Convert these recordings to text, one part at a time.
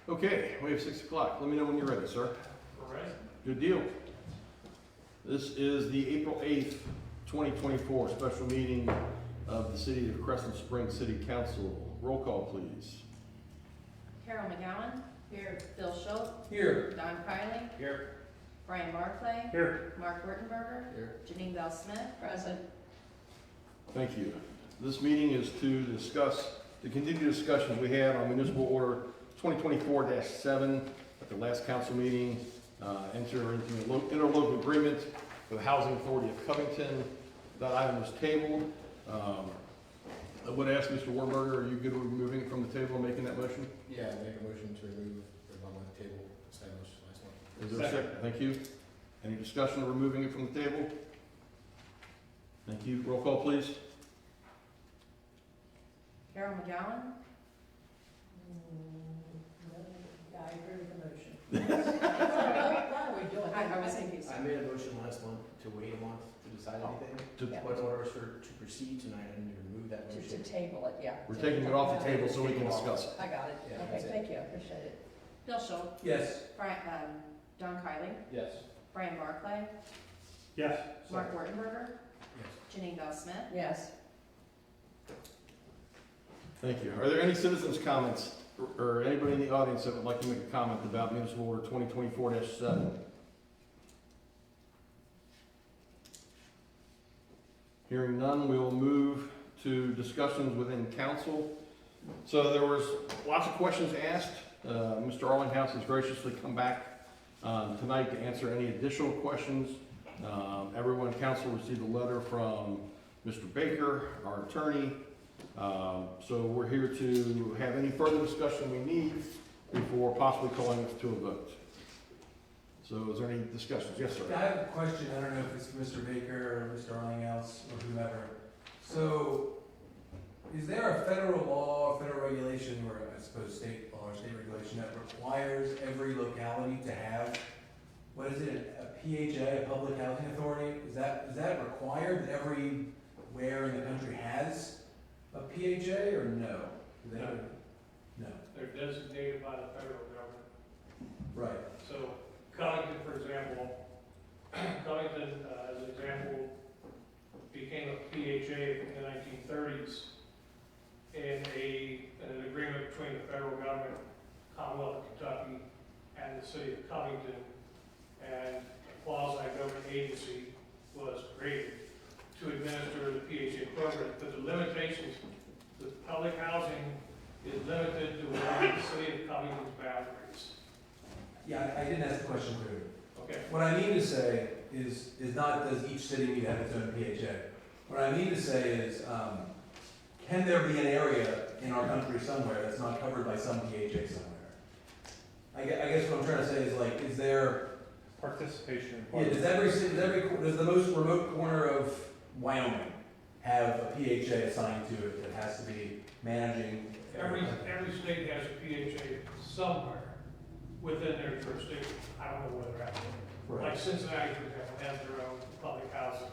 Okay, we have 6 o'clock. Let me know when you're ready, sir. All right. Good deal. This is the April 8th, 2024 special meeting of the City of Crescent Springs City Council. Roll call, please. Carol McGowan. Here. Bill Schultz. Here. Don Kylie. Here. Brian Barclay. Here. Mark Wittenberger. Here. Janine Bell Smith. Present. Thank you. This meeting is to discuss the continued discussion we had on Municipal Order 2024-7 at the last council meeting. Enter into an interlocal agreement with the Housing Authority of Covington. That item was tabled. I would ask Mr. Warburger, are you good with removing it from the table and making that motion? Yeah, make a motion to remove the one on the table established last one. Is there a second? Thank you. Any discussion of removing it from the table? Thank you. Roll call, please. Carol McGowan. I agree with the motion. Why are we doing that? I was thinking so. I made a motion last month to wait a month to decide anything. To- Yeah. But in order to proceed tonight, I need to remove that To motion. table it, yeah. We're taking it off the table so we can discuss it. I got it. Yeah, Okay, that's it. thank you, I appreciate it. Bill Schultz. Yes. Brian, Don Kylie. Yes. Brian Barclay. Yes. Mark Wittenberger. Yes. Janine Bell Smith. Yes. Thank you. Are there any citizens' comments or anybody in the audience that would like to make a comment about Municipal Order 2024-7? Hearing none, we will move to discussions within council. So there was lots of questions asked. Mr. Arlinghouse has graciously come back tonight to answer any additional questions. Everyone in council received a letter from Mr. Baker, our attorney. So we're here to have any further discussion we need before possibly calling it to a vote. So is there any discussions? Yes, sir. I have a question, I don't know if it's for Mr. Baker or Mr. Arlinghouse or whomever. So, is there a federal law, or federal regulation, or I suppose state law or state regulation that requires every locality to have, what is it, a PHA, a public housing authority? Is that required that everywhere in the country has a PHA or no? Do they- No. No, They're designated by the federal government. right, So Covington, for example, Covington, as an example, became a PHA in the 1930s in an agreement between the federal government, Commonwealth of Kentucky, and the city of Covington. And a quasi-government agency was created to administer the PHA program. But the limitations, the public housing is limited to within the city of Covington's boundaries. yeah, I didn't ask the question clearly. Okay? What I mean to say is not does each city need to have its own PHA. What I mean to say is, can there be an area in our country somewhere that's not covered by some PHA somewhere? I guess what I'm trying to say is like, is there, Participation. does every city, does the most remote corner of Wyoming have a PHA assigned to it that has to be managing? Every state has a PHA somewhere within their jurisdiction. I don't know where they're at. Like Right, Cincinnati, for example, has their own public housing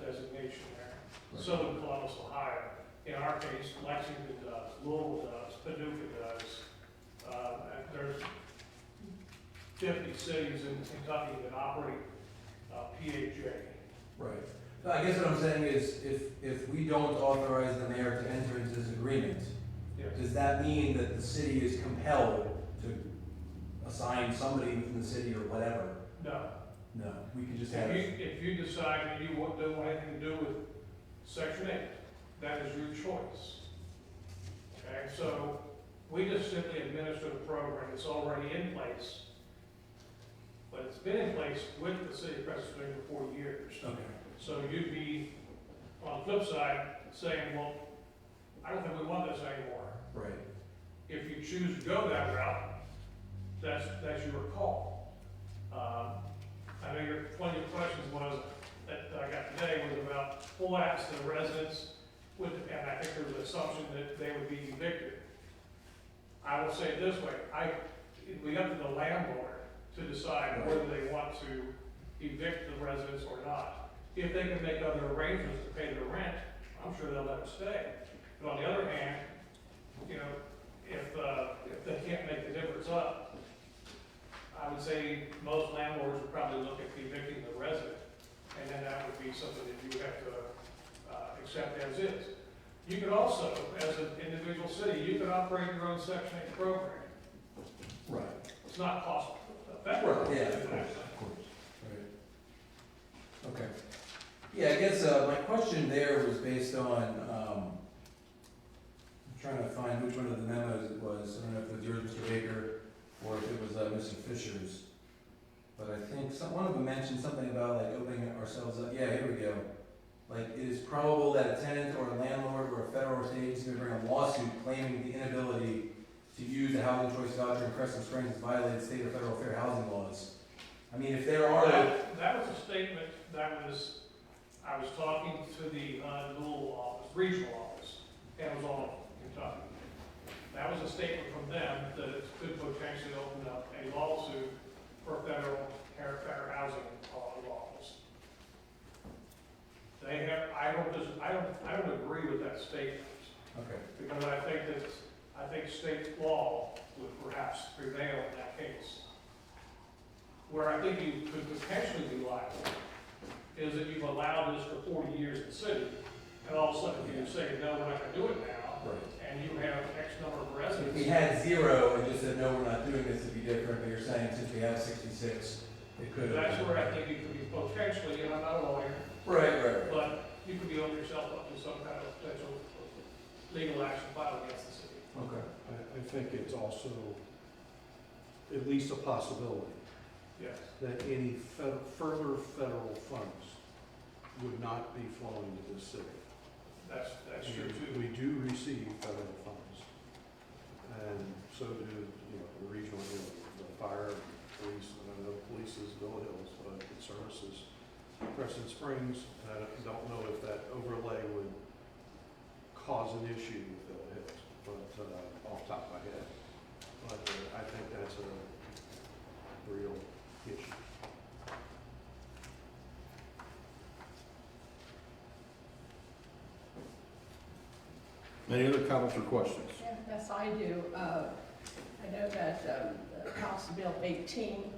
designation there. Right. So does Columbus, Ohio. In our case, Lexington does, Louisville does, Paducah does. And there's 50 cities in Kentucky that operate PHA. right. So I guess what I'm saying is, if we don't authorize the mayor to enter into this agreement, Yes. does that mean that the city is compelled to assign somebody within the city or whatever? No. No, we can just have, If you decide that you don't want anything to do with Section 8, that is your choice. Okay, so we just simply administer the program. It's already in place. But it's been in place with the city of Crescent Springs for 4 years. okay, So you'd be, on the flip side, saying, well, I don't think we want this anymore. right, If you choose to go that route, that's your call. I know one of your questions was, that I got today, was about, well, what happens to the residents with, and I think there was an assumption that they would be evicted. I will say it this way, it'd be up to the landlord to decide whether they want to evict the residents or not. If they can make other arrangements to pay their rent, I'm sure they'll let them stay. But on the other hand, you know, if they can't make the difference You could also, as an individual city, you could operate your own Section 8 program. Right. It's not cost effective. Right, yeah, of course. Right. Okay. Yeah, I guess, my question there was based on, I'm trying to find which one of the memos it was. I don't know if it was yours, Mr. Baker, or if it was, Mr. Fisher's. But I think one of them mentioned something about like opening ourselves up. Yeah, here we go. Like, it is probable that a tenant or a landlord or a federal or state agency may bring a lawsuit claiming the inability to use a housing choice voucher in Crescent Springs has violated state or federal fair housing laws. I mean, if there are, That was a statement that was, I was talking to the Louisville office, regional office, and it was all in Kentucky. That was a statement from them that it could potentially open up a lawsuit for federal fair housing laws. They have, I don't agree with that statement, okay, because I think state law would perhaps prevail in that case. Where I think you could potentially be liable is that you've allowed this for 40 years in the city, and all of a sudden you say, no, we're not gonna do it now, right. and you have X number of If residents. we had 0 and just said, no, we're not doing this, it'd be different, but you're saying since we have 66, it could have. That's where I think you could be potentially, and I'm not a lawyer, Right. but you could be opening yourself up to some kind of potential legal action filed against the city. Okay. I think it's also at least a possibility Yes. that any further federal funds would not be flowing to this city. That's true too. We do receive federal funds, and so do, the regional, the fire, police, and I know police is Bill Hills, but it services Crescent Springs. I don't know if that overlay would cause an issue with Bill Hills, but, off the top of my head. But I think that's a real issue. Any other comments or questions? Yes, I do. I know that House Bill 18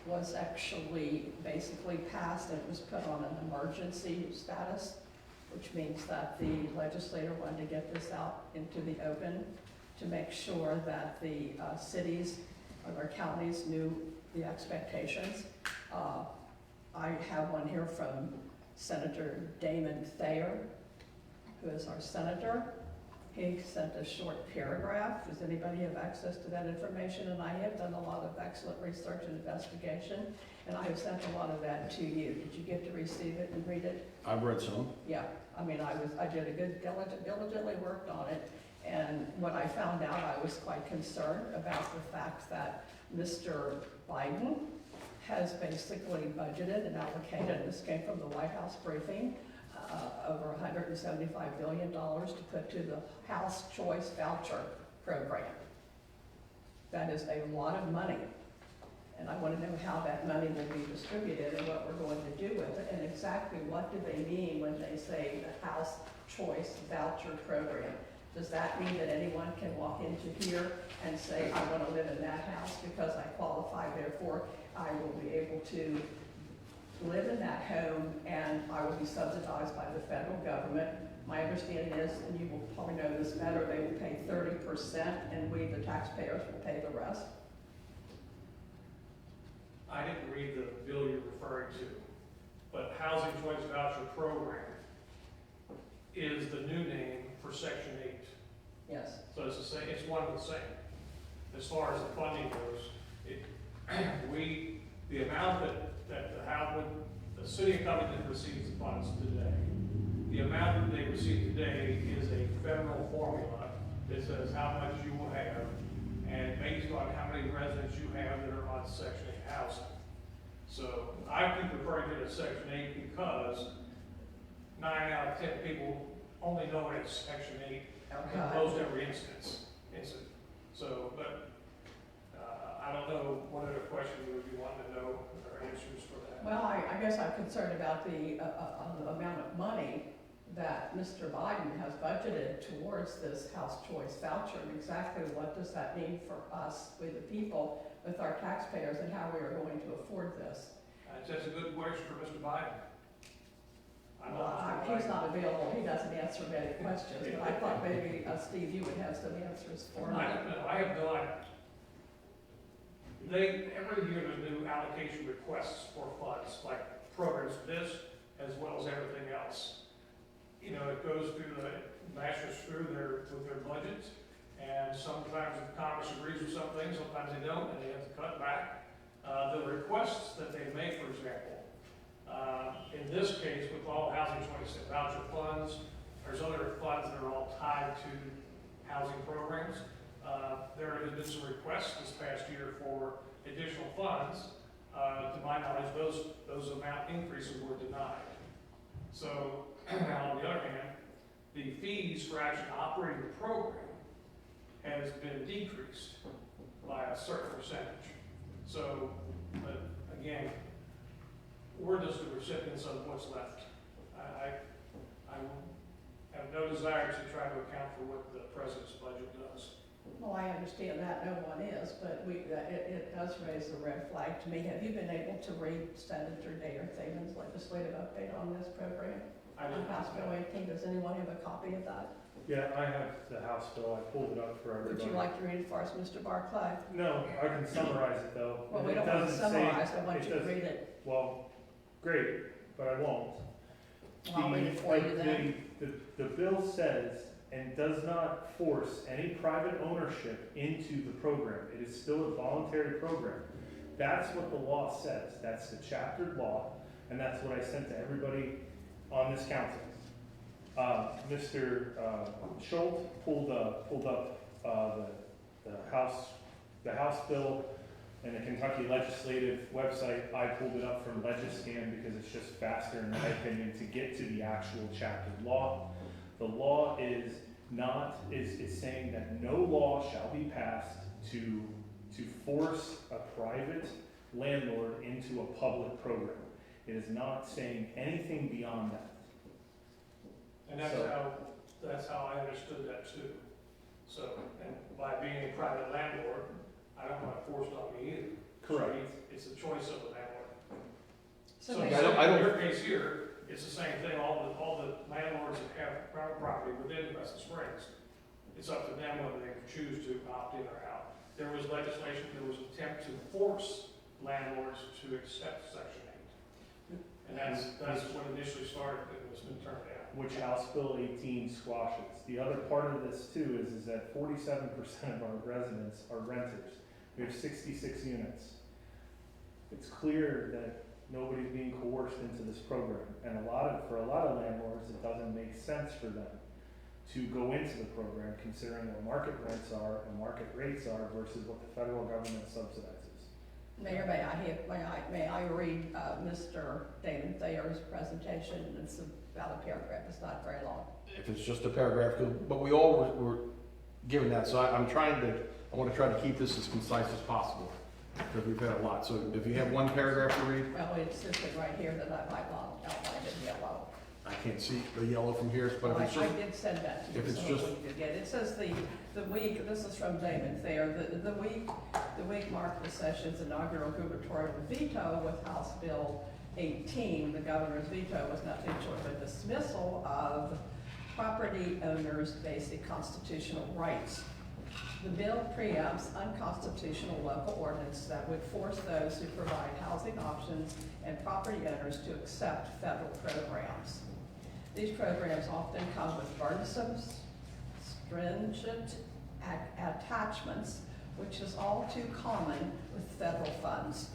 was actually basically passed and it was put on an emergency status, which means that the legislator wanted to get this out into the open to make sure that the cities or their counties knew the expectations. I have one here from Senator Damon Thayer, who is our senator. He sent a short paragraph. Does anybody have access to that information? And I have done a lot of excellent research and investigation, and I have sent a lot of that to you. Did you get to receive it and read it? I've read some. Yeah, I mean, I did a good diligently worked on it, and when I found out, I was quite concerned about the fact that Mr. Biden has basically budgeted and allocated, this came from the White House briefing, over $175 billion to put to the House Choice Voucher Program. That is a lot of money. And I want to know how that money will be distributed and what we're going to do with it, and exactly what do they mean when they say the House Choice Voucher Program. Does that mean that anyone can walk into here and say, I want to live in that house because I qualify, therefore I will be able to live in that home and I will be subsidized by the federal government? My understanding is, and you will probably know this better, they will pay 30% and we, the taxpayers, will pay the rest. I didn't read the bill you're referring to, but Housing Choice Voucher Program is the new name for Section 8. Yes. So it's the same, it's one and the same. As far as the funding goes, the amount that the city of Covington receives the funds today, the amount that they receive today is a federal formula that says how much you will have, and based on how many residents you have that are on Section 8 housing. So I keep referring to it as Section 8 because 9 out of 10 people only know it as Section 8 in Okay. most every instance. So, but I don't know what other question you would be wanting to know or answers for that. Well, I guess I'm concerned about the amount of money that Mr. Biden has budgeted towards this House Choice Voucher. And exactly what does that mean for us, with the people, with our taxpayers, and how we are going to afford this? That's a good question for Mr. Biden. I'm Well, not. he's not available, he doesn't answer many questions, but I thought maybe, Steve, you would have some answers for me. I don't know, I have no idea. Every year there's new allocation requests for funds, like programs for this, as well as everything else. You know, it goes through matches through with their budget, and sometimes Congress agrees with some things, sometimes they don't, and they have to cut back. The requests that they make, for example, in this case, with all housing choice and voucher funds, there's other funds that are all tied to housing programs. There has been some requests this past year for additional funds. To my knowledge, those amount increases were denied. So, now on the other hand, the fees for actually operating the program has been decreased by a certain percentage. So, but again, we're just the recipients of what's left. I have no desire to try to account for what the president's budget does. Well, I understand that, no one is, but it does raise a red flag to me. Have you been able to read Senator Dayer Thaman's legislative update on this program? I On didn't- House Bill 18, does anyone have a copy of that? Yeah, I have the House bill, I pulled it up for Would everybody. you like to read it for us, Mr. Barclay? No, I can summarize it though. Well, And we it don't want to doesn't say- summarize, I want it you to doesn't- read it. Well, great, but I won't. I'll read it for you then. The bill says, and does not force any private ownership into the program. It is still a voluntary program. That's what the law says. That's the chaptered law, and that's what I sent to everybody on this council. Mr. Schultz pulled up the House bill and the Kentucky legislative website. I pulled it up from Legiscan because it's just faster, in my opinion, to get to the actual chaptered law. The law is saying that no law shall be passed to force a private landlord into a public program. It is not saying anything beyond that. And that's how I understood that too. So, and by being a private landlord, I don't want it forced on me either. Correct. So it's the choice of the landlord. So So maybe- I don't- in your case here, it's the same thing, all the landlords that have private property within Crescent Springs, it's up to them whether they choose to opt in or out. There was legislation, there was an attempt to force landlords to accept Section 8. And that's what initially started, and it's been turned down. Which House Bill 18 squashes. The other part of this too is that 47% of our residents are renters. We have 66 units. It's clear that nobody's being coerced into this program. And for a lot of landlords, it doesn't make sense for them to go into the program considering what market rents are and market rates are versus what the federal government subsidizes. Mayor, may I read Mr. David Thayer's presentation? It's about a paragraph, it's not very long. If it's just a paragraph, but we all were given that, so I want to try to keep this as concise as possible, because we've had a lot. So if you have one paragraph to read, Well, it's just right here that I might want outlined in yellow. I can't see the yellow from here, but if Well, it's I just, did send that to you, if it's so just- we could get it. It says the week, this is from David Thayer, the week marked the session's inaugural gubernatorial veto with House Bill 18. The governor's veto was nothing short of a dismissal of property owners' basic constitutional rights. The bill preempts unconstitutional local ordinance that would force those who provide housing options and property owners to accept federal programs. These programs often come with burdensome, stringent attachments, which is all too common with federal funds.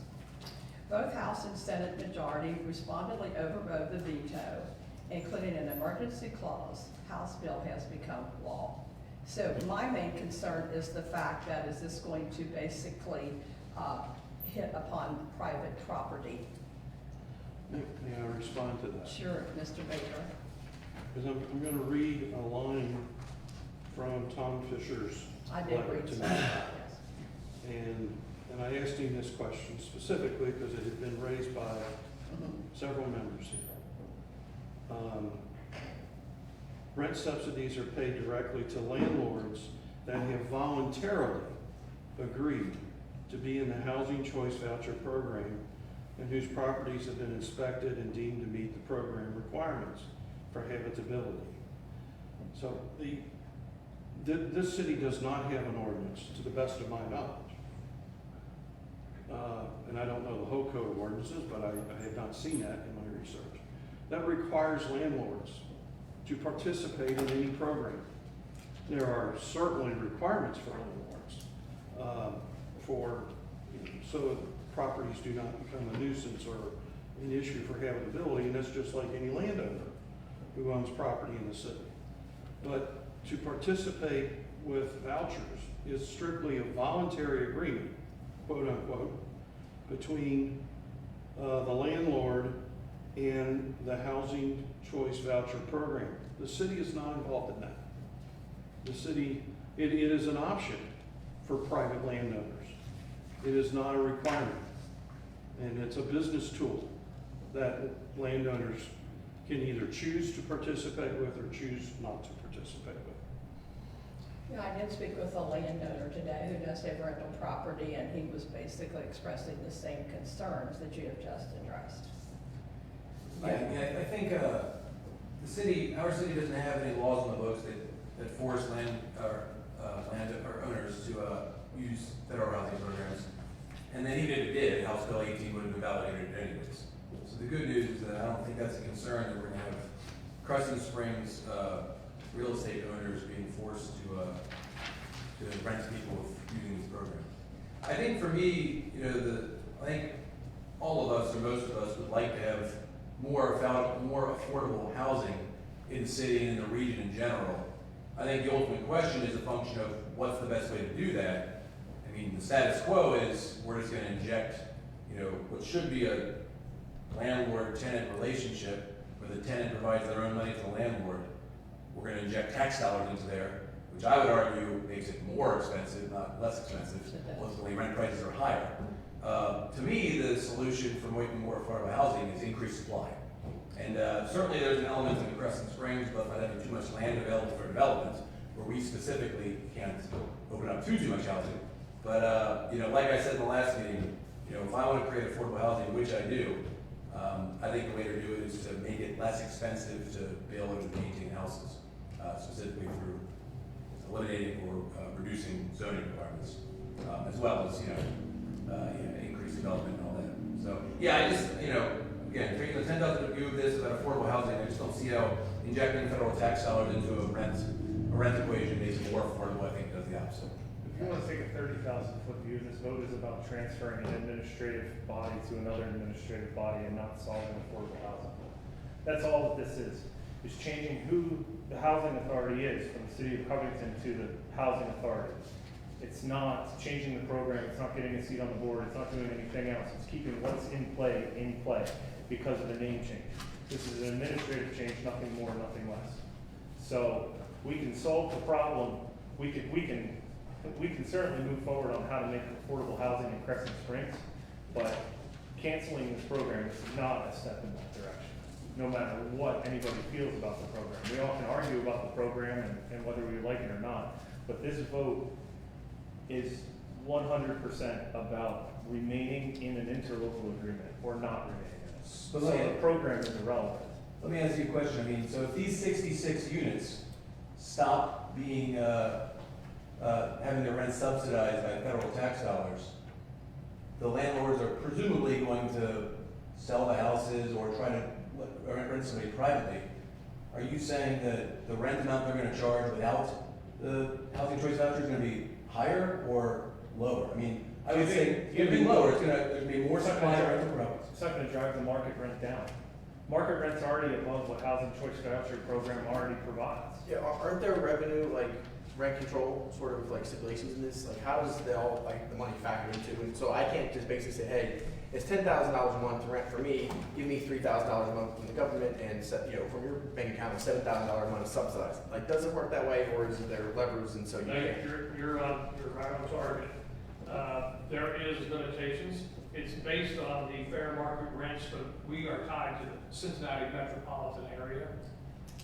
Both House and Senate majority respondingly overrode the veto, including an emergency clause. House bill has become law. So my main concern is the fact that is this going to basically hit upon private property? May I respond to that? Sure, Mr. Baker. Because I'm going to read a line from Tom Fisher's I did letter read to some me. of that, yes. And I asked him this question specifically because it had been raised by Mhm. several members here. Rent subsidies are paid directly to landlords that have voluntarily agreed to be in the Housing Choice Voucher Program and whose properties have been inspected and deemed to meet the program requirements for habitability. So this city does not have an ordinance, to the best of my knowledge. And I don't know the whole code of ordinances, but I have not seen that in my research. That requires landlords to participate in any program. There are certainly requirements for landlords, so properties do not become a nuisance or an issue for habitability, and that's just like any landowner who owns property in the city. But to participate with vouchers is strictly a voluntary agreement, quote unquote, between the landlord and the Housing Choice Voucher Program. The city is not involved in that. The city, it is an option for private landowners. It is not a requirement. And it's a business tool that landowners can either choose to participate with or choose not to participate with. Yeah, I did speak with a landowner today who does have rental property, and he was basically expressing the same concerns that you have just addressed. Yeah, I think, our city doesn't have any laws on the books that force owners to use federal housing programs. And then even if it did, House Bill 18 would have been validated anyways. So the good news is that I don't think that's a concern that we're gonna have Crescent Springs, real estate owners being forced to rent to people using these programs. I think for me, I think all of us, or most of us, would like to have more affordable housing in the city and in the region in general. I think the ultimate question is a function of what's the best way to do that. I mean, the status quo is we're just going to inject, what should be a landlord-tenant relationship where the tenant provides their own money to the landlord. We're going to inject tax dollars into there, which I would argue makes it more expensive, not less expensive. Ultimately, rent prices are higher. To me, the solution for making more affordable housing is increased supply. And certainly there's an element in Crescent Springs, but by having too much land available for development, where we specifically can't open up too much housing. But, like I said in the last meeting, if I want to create affordable housing, which I do, I think the way to do it is to make it less expensive to build and maintain houses, specifically through eliminating or reducing zoning requirements, as well as, increased development and all that. So, yeah, I just, again, taking the 10,000 view of this about affordable housing, I just don't see how injecting federal tax dollars into a rent equation makes it more affordable. I think it does the opposite. If you want to take a 30,000-foot view, this vote is about transferring an administrative body to another administrative body and not solving affordable housing. That's all that this is changing who the housing authority is from the city of Covington to the housing authority. It's not changing the program, it's not getting a seat on the board, it's not doing anything else. It's keeping what's in play because of the name change. This is an administrative change, nothing more, nothing less. So we can solve the problem. We can certainly move forward on how to make affordable housing in Crescent Springs, but canceling this program is not a step in that direction, no matter what anybody feels about the program. We all can argue about the program and whether we like it or not, but this vote is 100% about remaining in an interlocal agreement or not remaining in it. So the program is irrelevant. Let me ask you a question. I mean, so if these 66 units stop being, having their rent subsidized by federal tax dollars, the landlords are presumably going to sell the houses or try to rent somebody privately. Are you saying that the rent amount they're going to charge without the housing choice voucher is going to be higher or lower? I mean, I would say it's going to be lower. There's going to be more supply of rental properties. It's not going to drive the market rent down. Market rent's already above what Housing Choice Voucher Program already provides. Yeah, aren't there revenue, like rent control sort of like stipulations in this? Like how does the money factor into it? So I can't just basically say, hey, it's $10,000 a month rent for me, give me $3,000 a month from the government, and from your bank account, $7,000 a month subsidized. Like, does it work that way, or is there levers and so you can't? You're right on target. There is limitations. It's based on the fair market rents, but we are tied to the Cincinnati metropolitan area.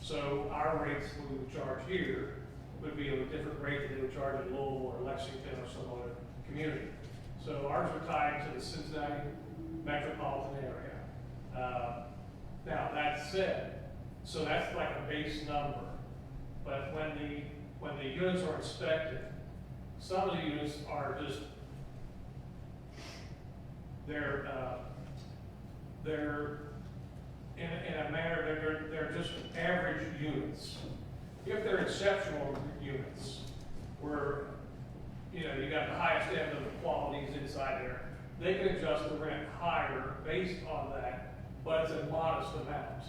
So our rates we would charge here would be a different rate than they would charge in Louisville or Lexington or some other community. So ours are tied to the Cincinnati metropolitan area. Now, that said, so that's like a base number, but when the units are inspected, some of the units are just, they're in a manner, they're just average units. If they're exceptional units, where, you know, you got the highest end of the qualities inside there, they can adjust the rent higher based on that, but it's a modest amount,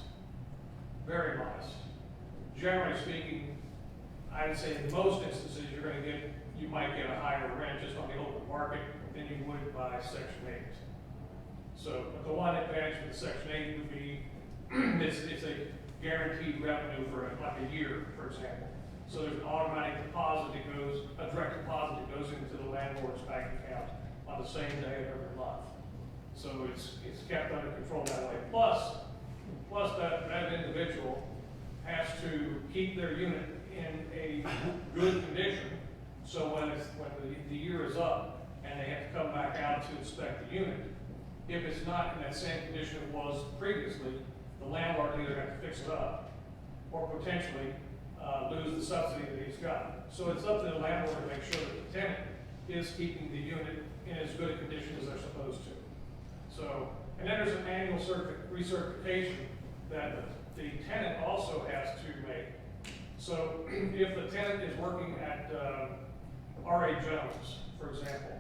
very modest. Generally speaking, I would say in most instances, you might get a higher rent just on the open market than you would by Section 8. So, but the one advantage with Section 8 would be, it's a guaranteed revenue for like a year, for example. So there's an automatic deposit that goes, a direct deposit that goes into the landlord's bank account on the same day of every month. So it's kept under control that way. Plus that individual has to keep their unit in a good condition. So when the year is up and they have to come back out to inspect the unit, if it's not in that same condition it was previously, the landlord either has to fix it up or potentially lose the subsidy that he's got. So it's up to the landlord to make sure that the tenant is keeping the unit in as good a condition as they're supposed to. So, and then there's an annual recertification that the tenant also has to make. So if the tenant is working at R.A. Jones, for example,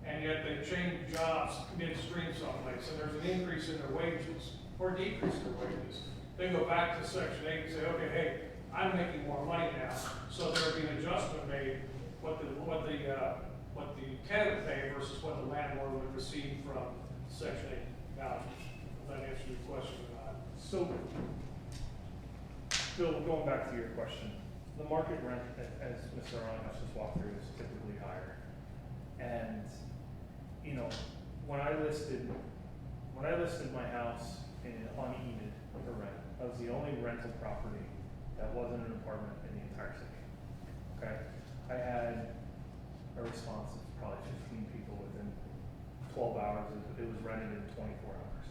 and yet they change jobs midstream someplace, and there's an increase in their wages or decrease in their wages, they go back to Section 8 and say, okay, hey, I'm making more money now, so there would be an adjustment made what the tenant would pay versus what the landlord would receive from Section 8 vouchers. If that answers your question or not. So, Bill, going back to your question, the market rent, as Mr. Arlinghouse just walked through, is typically higher. And, you know, when I listed my house on Enid for rent, I was the only rental property that wasn't an apartment in the entire city. Okay? I had a response of probably 15 people within 12 hours. It was rented in 24 hours.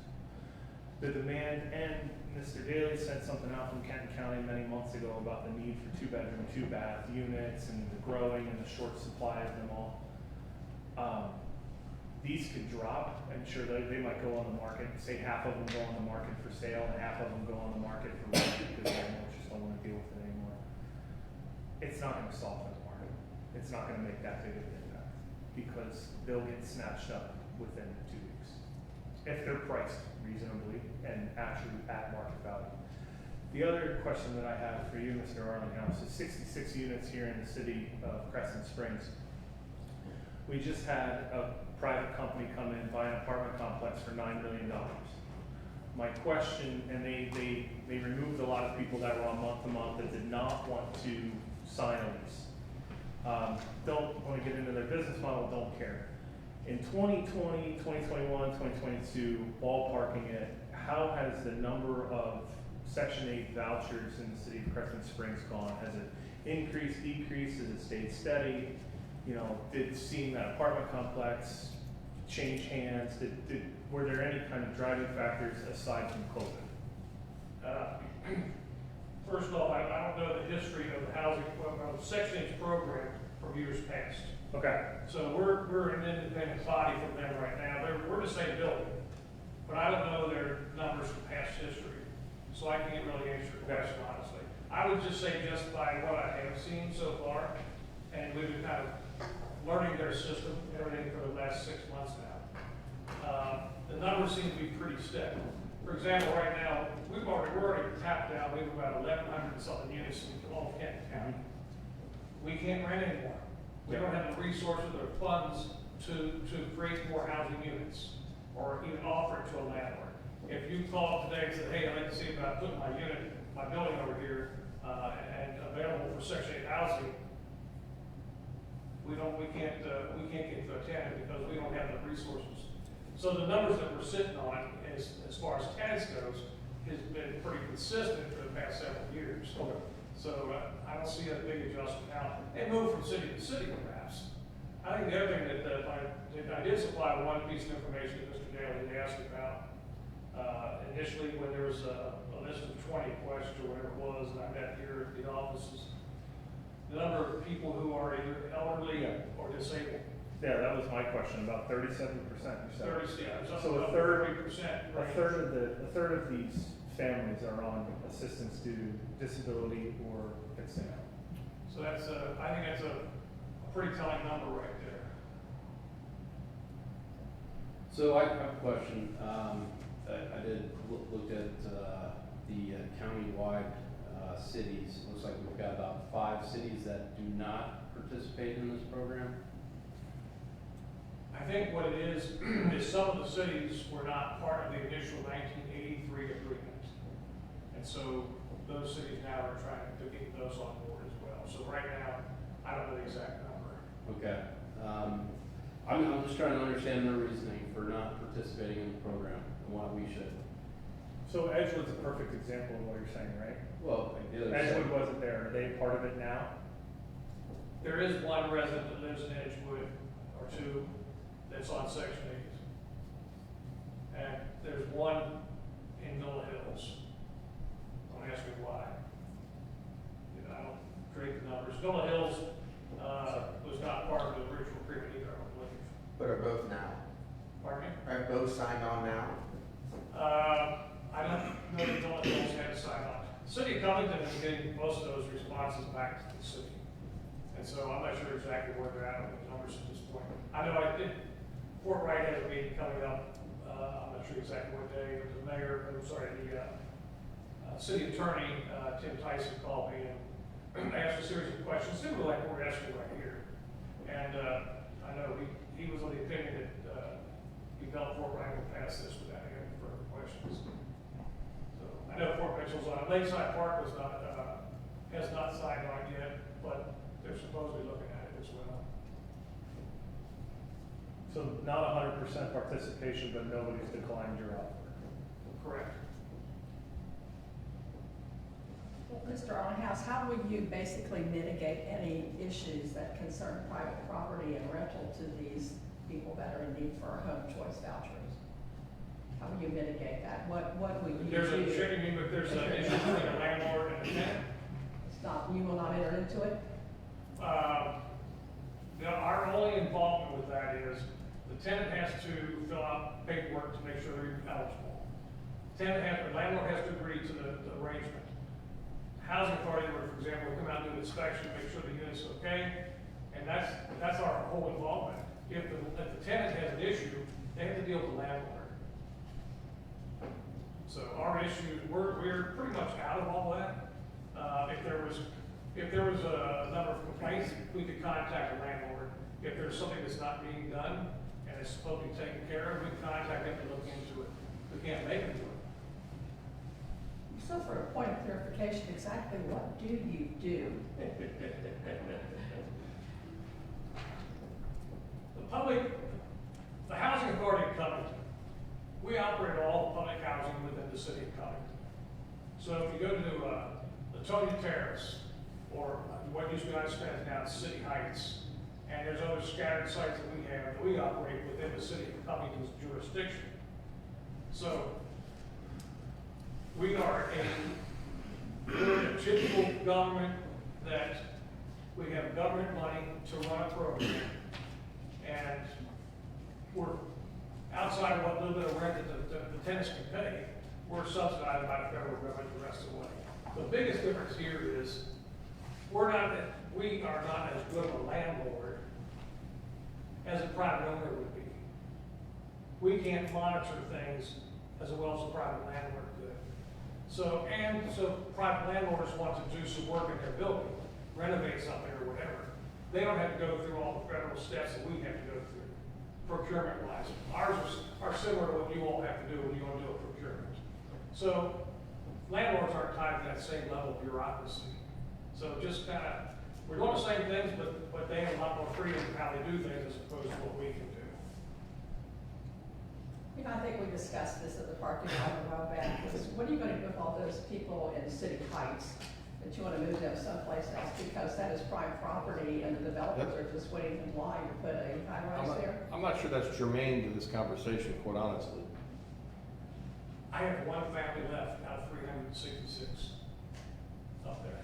The demand, and Mr. Daly sent something out from Kenton County many months ago about the need for 2-bedroom, 2-bath units and the growing and the short supply of them all. These could drop. I'm sure they might go on the market, say half of them go on the market for sale and half of them go on the market for rent because landlords just don't want to deal with it anymore. It's not going to soften the market. It's not going to make that big of an impact because they'll get snatched up within 2 weeks if they're priced reasonably and actually at market value. The other question that I have for you, Mr. Arlinghouse, is 66 units here in the city of Crescent Springs. We just had a private company come in, buy an apartment complex for $9 million. My question, and they removed a lot of people that were on month-to-month that did not want to sign a lease. Don't want to get into their business model, don't care. In 2020, 2021, 2022, ballparking it, how has the number of Section 8 vouchers in the city of Crescent Springs gone? Has it increased, decreased, has it stayed steady? You know, did seeing that apartment complex change hands? Were there any kind of driving factors aside from COVID? First of all, I don't know the history of the housing, of the Section 8 program from years past. Okay. So we're an independent body from them right now. We're the same building, but I don't know their numbers from past history, so I can't really answer your question honestly. I would just say just by what I have seen so far, and we've been kind of learning their system and everything for the last 6 months now. The numbers seem to be pretty steady. For example, right now, we're already tapped out. We have about 1,100 something units in all of Kenton County. We can't rent anymore. We don't have the resources or funds to create more housing units or even offer it to a landlord. If you call today and say, hey, I'd like to see about putting my building over here and available for Section 8 housing, we can't get to a tenant because we don't have the resources. So the numbers that we're sitting on as far as tenants goes has been pretty consistent for the past several years. So I don't see a big adjustment. Now, they move from city to city perhaps, I think the other thing that I did supply one piece of information that Mr. Daly had asked about. Initially, when there was a list of 20 questions or whatever it was, and I met here at the offices, the number of people who are either elderly Yeah. or disabled, Yeah, that was my question, about 37%, you said. 30, yeah, it was So up a to third- 30%. A third of these families are on assistance due to disability or fixing out. So that's I think that's a pretty telling number right there. So I have a question. I did look at the countywide cities. Looks like we've got about 5 cities that do not participate in this program. I think what it is some of the cities were not part of the initial 1983 agreement. And so those cities now are trying to get those on board as well. So right now, I don't know the exact number. Okay. I'm just trying to understand their reasoning for not participating in the program and why we should. So Edgewood's a perfect example of what you're saying, right? Well, like the other Edgewood side. wasn't there, are they part of it now? There is one resident that lives in Edgewood, or two, that's on Section 8. And there's one in Villa Hills. Don't ask me why. You know, I don't create the numbers. Villa Hills was not part of the original agreement either, I don't believe. But are both now? Pardon me? Are both signed on now? I don't know that Villa Hills had a sign on. City of Covington is getting most of those responses back to the city. And so I'm not sure exactly where they're at with the numbers at this point. I know I did, Fort Wright has a meeting coming up, I'm not sure exactly what day, but the mayor, I'm sorry, the city attorney, Tim Tyson, called me and asked a series of questions, similar like we're asking right here. And I know he was of the opinion that he felt Fort Wright would pass this without any further questions. So I know Fort Mitchell's on it. Lakeside Park was not, has not signed on yet, but they're supposedly looking at it as well. So not 100% participation, but nobody's declined your offer. Correct. Well, Mr. Arlinghouse, how would you basically mitigate any issues that concern private property and rental to these people that are in need for home choice vouchers? How would you mitigate that? What would you do? There's a, if there's an issue between a landlord and a tenant, It's not, you will not enter into it? our only involvement with that is the tenant has to fill out paperwork to make sure they're eligible. The landlord has to agree to the arrangement. Housing authority, where, for example, will come out and do an inspection, make sure the unit's okay, and that's our whole involvement. If the tenant has an issue, they have to deal with the landlord. So our issue, we're pretty much out of all that. If there was a number of complaints, we could contact the landlord. If there's something that's not being done and it's supposed to be taken care of, we can contact them to look into it. We can't make them do it. So for a point of clarification, exactly what do you do? The housing authority of Covington, we operate all the public housing within the city of Covington. So if you go to Latonia Terrace, or what used to be on Spence, now it's City Heights, and there's other scattered sites that we operate within the city of Covington's jurisdiction. So we're a typical government that we have government money to run a program, and we're outside of what little bit of rent that the tenants can pay, we're subsidized by the federal government the rest of the way. The biggest difference here is we are not as good of a landlord as a private owner would be. We can't monitor things as well as a private landlord could. So private landlords want to do some work in their building, renovate something or whatever. They don't have to go through all the federal steps that we have to go through, procurement wise. Ours are similar to what you all have to do when you want to do a procurement. So landlords aren't tied to that same level of bureaucracy. So just we're doing the same things, but they have a lot more freedom in how they do things as opposed to what we can do. You know, I think we discussed this at the parking lot a while back. What are you going to do with all those people in City Heights that you want to move them someplace else because that is prime property and the developer developers are just waiting in line to put a high-rise there. I'm not sure that's germane to this conversation, quite honestly. I have one family left out of 366 up there.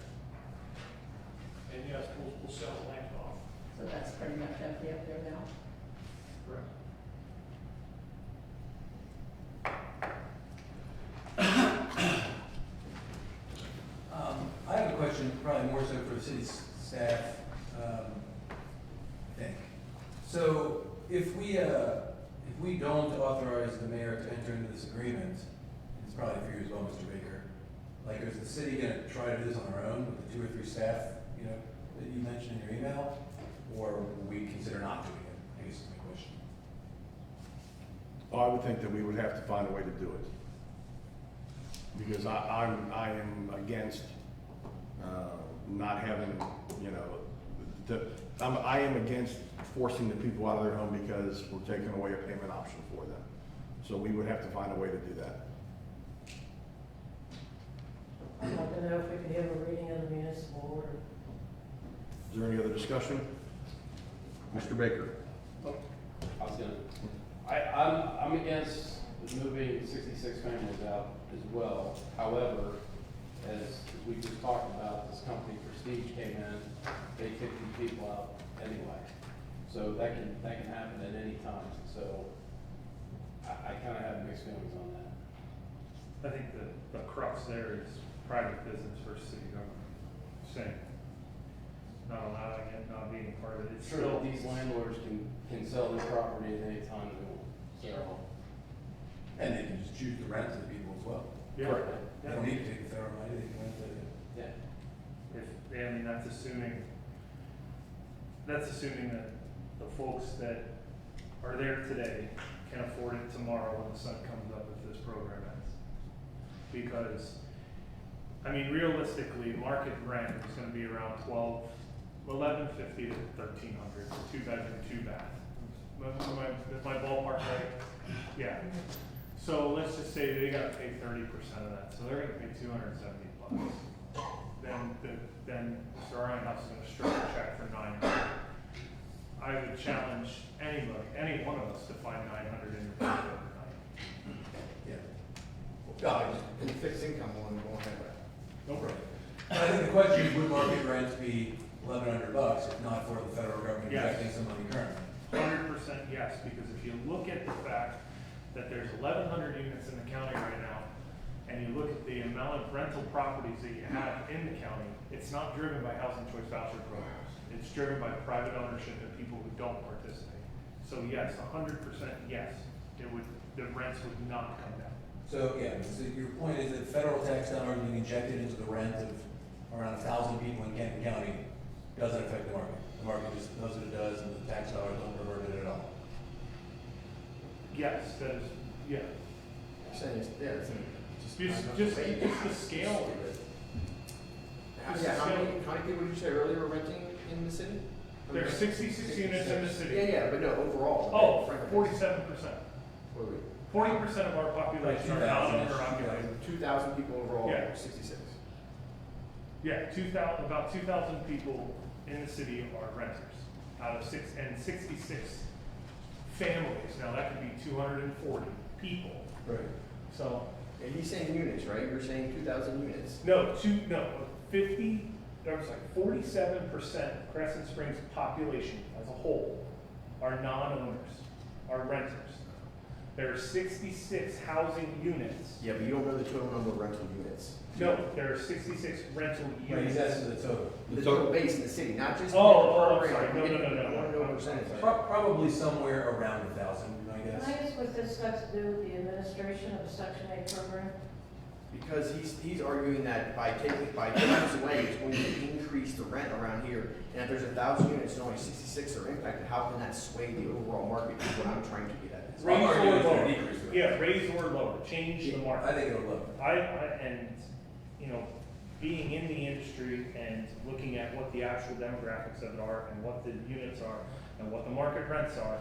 And yes, we'll sell the land off. So that's pretty much empty up there now. Correct. I have a question, probably more so for the city staff, I think. So if we don't authorize the mayor to enter into this agreement, it's probably for you as well, Mr. Baker, like, is the city gonna try to do this on our own with the 2 or 3 staff, you know, that you mentioned in your email? Or will we consider not doing it, I guess is my question. Oh, I would think that we would have to find a way to do it. Because I am against, not having, you know, I am against forcing the people out of their home because we're taking away a payment option for them. So we would have to find a way to do that. I'd like to know if we could have a reading of the municipal order. Is there any other discussion? Mr. Baker? I was gonna, I'm against moving 66 families out as well. However, as we just talked about, this company Prestige came in, they kicked these people out anyway. So that can happen at any time. So I kind of have mixed feelings on that. I think the crux there is private business versus city government. Same. Not allowing it, not being part of it. It's Sure, still, these landlords can sell their property at any time they want. So, And they can just choose to rent to the people as well. yeah. They don't need to take the federal money, they can rent it. yeah. I mean, that's assuming that the folks that are there today can afford it tomorrow when the sun comes up if this program ends. Because, I mean, realistically, market rent is gonna be around $1150 to $1,300, 2-bedroom, 2-bath. Is my ballpark right? Yeah. So let's just say they gotta pay 30% of that, so they're gonna pay $270. Then Mr. Arlinghouse is gonna stroke a check for $900. I would challenge anybody, any one of us, to find $900 in your pocket overnight. Yeah. No, just fixed income won't have that. No problem. I think the question is, would market rent be $1,100 if not for the federal government Yes. injecting some money currently? 100% yes, because if you look at the fact that there's 1,100 units in the county right now, and you look at the amount of rental properties that you have in the county, it's not driven by housing choice voucher programs. It's driven by private ownership and people who don't participate. So yes, 100% yes, the rents would not come down. So, yeah, so your point is that federal tax dollars being injected into the rent of around 1,000 people in Kenton County doesn't affect the market. The market just does what it does, and the tax dollars don't revert it at all. Yes, that is, yeah. You're saying it's, yeah, it's Just the scale of it. Yeah, how many people did you say earlier were renting in the city? There's 66 units in the city. Yeah, but no, overall. Oh, frankly, 47%. what are we? 40% of our population are not owner occupied. 2,000 people overall, Yeah. 66. Yeah, about 2,000 people in the city are renters out of 66 families. Now that could be 240 people. Right. So, Yeah, he's saying units, right? You're saying 2,000 units. no, 47% of Crescent Springs population as a whole are non-owners, are renters. There are 66 housing units. Yeah, but you don't know the total number of rental units. No, there are 66 rental Right, units. he's asking the total. The total base in the city, not just. Oh, I'm sorry. No. I want to know percentage. Probably somewhere around 1,000, I guess. Can I ask what this got to do with the administration of the Section 8 program? Because he's arguing that by taking this away, it's going to increase the rent around here. And if there's 1,000 units and only 66 are impacted, how can that sway the overall market? Is what I'm trying to get at. Raise I'm arguing or it's gonna lower. decrease the rent. Yeah, raise or lower, change the market. I think it'll lower. And, you know, being in the industry and looking at what the actual demographics of it are and what the units are and what the market rents are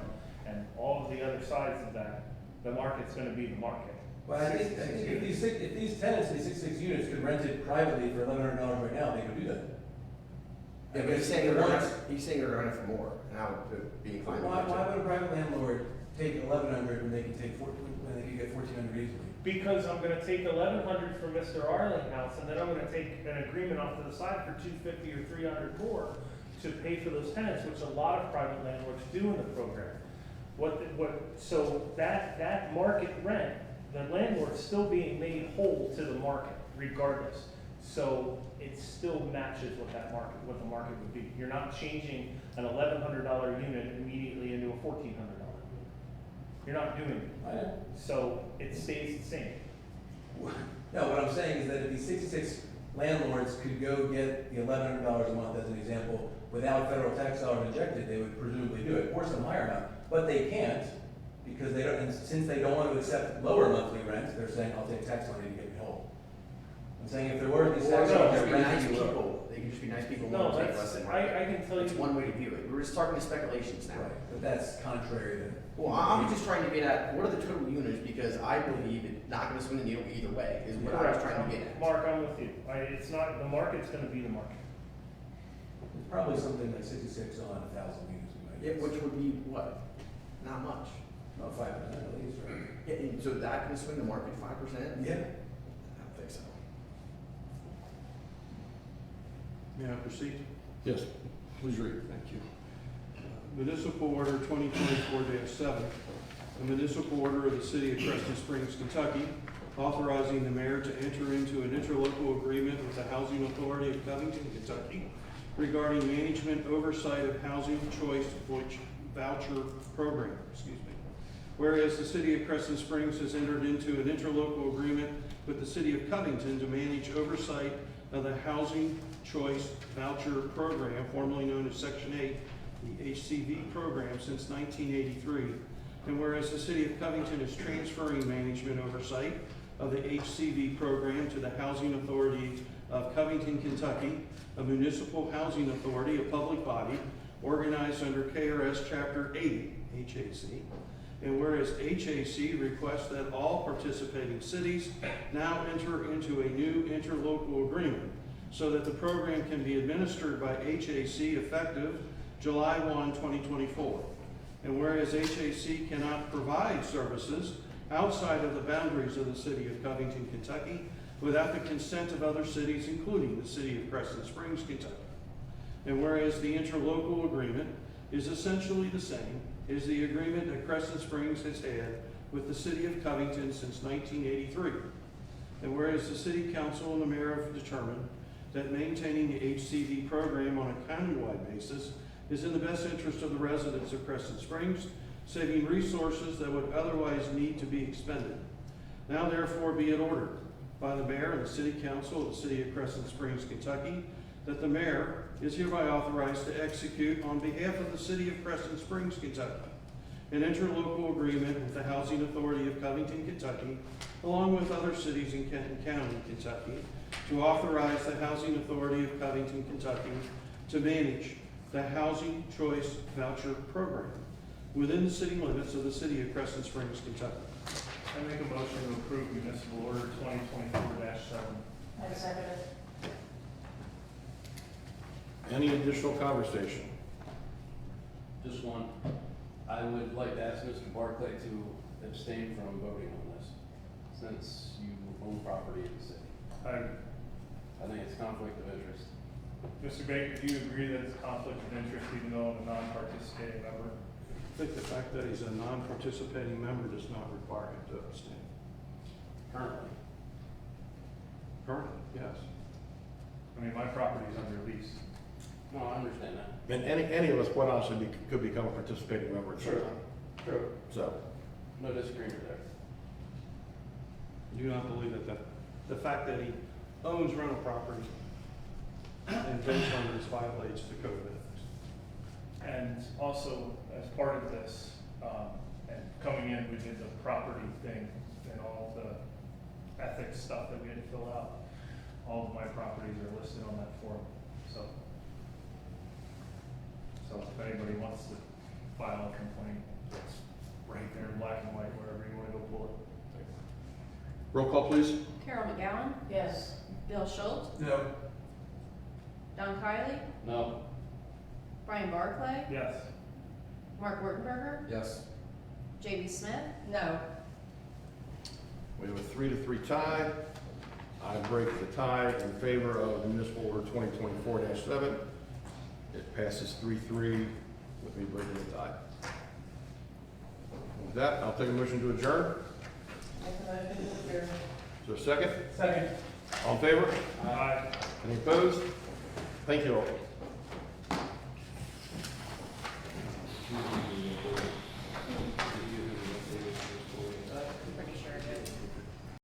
and all of the other sides of that, the market's gonna be the market. Well, I think if these tenants, these 66 units could rent it privately for $1,100 right now, they would do that. Yeah, but he's saying they're running for more, and I would be inclined to Why, do why that. would a private landlord take 1,100 when they can take when they can get 1,400 easily? Because I'm gonna take 1,100 from Mr. Arlinghouse, and then I'm gonna take an agreement off to the side for 250 or 300 more to pay for those tenants, which a lot of private landlords do in the program. So that market rent, the landlord's still being made whole to the market regardless. So it still matches what the market would be. You're not changing an $1,100 unit immediately into a $1,400. You're not doing it. So it stays the same. No, what I'm saying is that if these 66 landlords could go get the $1,100 a month as an example, without federal tax dollars injected, they would presumably do it, or some higher amount. But they can't, because they don't, and since they don't want to accept lower monthly rent, they're saying, I'll take tax money to get me whole. I'm saying if there were these tax Or dollars, just they're be nice renting you low. people, they can just be nice people. No, who take that's, less than I can tell It's you, one way to view it. We're just talking to speculations now. Right, but that's contrary to. Well, I'm just trying to get at, what are the total units, because I believe it's not gonna swing the needle either way, is what I was trying to get at. Mark, I'm with you. It's not, the market's gonna be the market. It's probably something like 66 on 1,000 units. we might Yeah, guess. which would be what? Not much. About 5% at least, right? Yeah, and so that can swing the market 5%? Yeah. I don't think so. May I proceed? Yes, please read. Thank you. Municipal Order 2024-7, a municipal order of the City of Crescent Springs, Kentucky, authorizing the mayor to enter into an interlocal agreement with the Housing Authority of Covington, Kentucky, regarding management oversight of housing choice voucher program. Whereas the City of Crescent Springs has entered into an interlocal agreement with the City of Covington to manage oversight of the Housing Choice Voucher Program, formerly known as Section 8, the HCV program, since 1983. And whereas the City of Covington is transferring management oversight of the HCV program to the Housing Authority of Covington, Kentucky, a municipal housing authority, a public body, organized under KRS Chapter 80, HAC. And whereas HAC requests that all participating cities now enter into a new interlocal agreement so that the program can be administered by HAC effective July 1, 2024. And whereas HAC cannot provide services outside of the boundaries of the City of Covington, Kentucky, without the consent of other cities, including the City of Crescent Springs, Kentucky. And whereas the interlocal agreement is essentially the same as the agreement that Crescent Springs has had with the City of Covington since 1983. And whereas the City Council and the Mayor have determined that maintaining the HCV program on a countywide basis is in the best interest of the residents of Crescent Springs, saving resources that would otherwise need to be expended. Now therefore be it ordered by the Mayor and the City Council of the City of Crescent Springs, Kentucky, that the Mayor is hereby authorized to execute on behalf of the City of Crescent Springs, Kentucky, an interlocal agreement with the Housing Authority of Covington, Kentucky, along with other cities in Kenton County, Kentucky, to authorize the Housing Authority of Covington, Kentucky to manage the Housing Choice Voucher Program within the city limits of the City of Crescent Springs, Kentucky. I make a motion to approve municipal order 2024-7. I second it. Any additional conversation? Just one. I would like to ask Mr. Barclay to abstain from voting on this, since you own property in the city. I think it's conflict of interest. Mr. Baker, do you agree that it's a conflict of interest even though I'm a non-participating member? I think the fact that he's a non-participating member does not require him to abstain. Currently. Currently, yes. I mean, my property's under lease. No, I understand that. And any of us, quite honestly, could become a participating member at some Sure. time. True. So, No disagreement there. I do not believe that the fact that he owns rental property and vents on this violates the code of ethics. And also, as part of this, and coming in, we did the property thing and all the ethics stuff that we had to fill out. All of my properties are listed on that form, so. So if anybody wants to file a complaint, it's right there in black and white, wherever you wanna go pull it. roll call, please. Carol McGowan, Yes. Bill Schultz, No. Don Kylie, No. Brian Barclay, Yes. Mark Wartenberger, Yes. J.B. Smith, No. We have a 3-3 tie. I break the tie in favor of municipal order 2024-7. It passes 3-3 with me breaking the tie. With that, I'll take a motion to adjourn. Make a motion to adjourn. Is there a second? Second. All in favor? Aye. Any opposed? Thank you all.